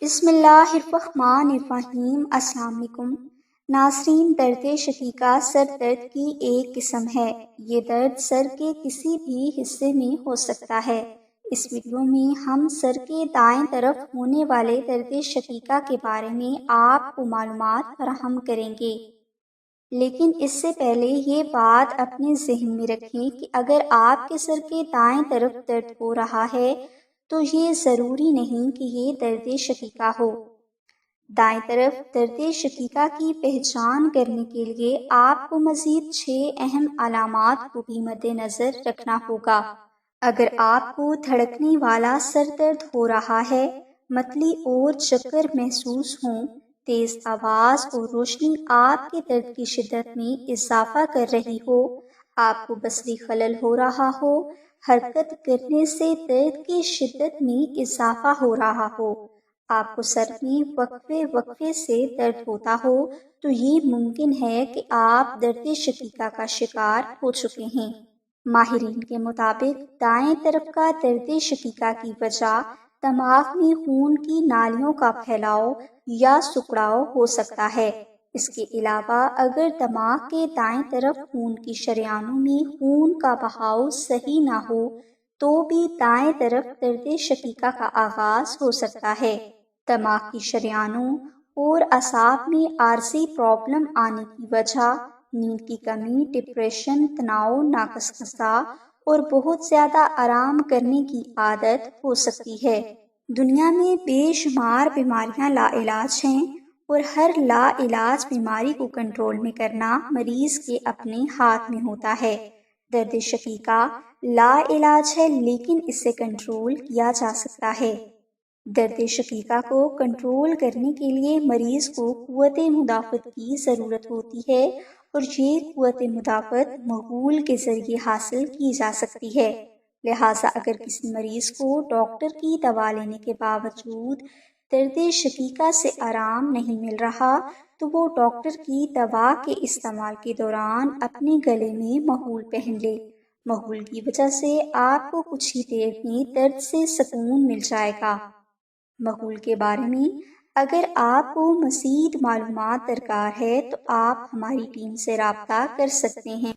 بسم اللہ الرحمن الرحیم۔ السلام علیکم ناظرین، درد شقیقہ سر درد کی ایک قسم ہے۔ یہ درد سر کے کسی بھی حصے میں ہو سکتا ہے۔ اس ویڈیو میں ہم سر کے دائیں طرف ہونے والے درد شقیقہ کے بارے میں آپ کو معلومات فراہم کریں گے، لیکن اس سے پہلے یہ بات اپنے ذہن میں رکھیں کہ اگر آپ کے سر کے دائیں طرف درد ہو رہا ہے تو یہ ضروری نہیں کہ یہ درد شقیقہ ہو۔ دائیں طرف درد شقیقہ کی پہچان کرنے کے لیے آپ کو مزید 6 اہم علامات کو بھی مد نظر رکھنا ہوگا۔ اگر آپ کو دھڑکنے والا سر درد ہو رہا ہے، متلی اور چکر محسوس ہوں، تیز آواز اور روشنی آپ کے درد کی شدت میں اضافہ کر رہی ہو، آپ کو بصری خلل ہو رہا ہو، حرکت کرنے سے درد کی شدت میں اضافہ ہو رہا ہو، آپ کو سر میں وقفے سے درد ہوتا ہو، تو یہ ممکن ہے کہ آپ درد شقیقہ کا شکار ہو چکے ہیں۔ ماہرین کے مطابق دائیں طرف کا درد شقیقہ کی وجہ دماغ میں خون کی نالیوں کا پھیلاؤ یا سکڑاؤ ہو سکتا ہے۔ اس کے علاوہ اگر دماغ کے دائیں طرف خون کی شریانوں میں خون کا بہاؤ صحیح نہ ہو تو بھی دائیں طرف درد شقیقہ کا آغاز ہو سکتا ہے۔ دماغ کی شریانوں اور اعصاب میں عارضی پرابلم آنے کی وجہ نیند کی کمی، ڈپریشن، تناؤ، ناقص غذا اور بہت زیادہ آرام کرنے کی عادت ہو سکتی ہے۔ دنیا میں بے شمار بیماریاں لا علاج ہیں اور ہر لا علاج بیماری کو کنٹرول میں کرنا مریض کے اپنے ہاتھ میں ہوتا ہے۔ درد شقیقہ لا علاج ہے، لیکن اسے کنٹرول کیا جا سکتا ہے۔ درد شقیقہ کو کنٹرول کرنے کے لیے مریض کو قوت مدافعت کی ضرورت ہوتی ہے، اور یہ قوت مدافعت مغول کے ذریعے حاصل کی جا سکتی ہے۔ لہٰذا اگر کسی مریض کو ڈاکٹر کی دوا لینے کے باوجود درد شقیقہ سے آرام نہیں مل رہا تو وہ ڈاکٹر کی دوا کے استعمال کے دوران اپنے گلے میں محول پہن لے۔ محول کی وجہ سے آپ کو کچھ ہی دیر میں درد سے سکون مل جائے گا۔ محول کے بارے میں اگر آپ کو مزید معلومات درکار ہے تو آپ ہماری ٹیم سے رابطہ کر سکتے ہیں۔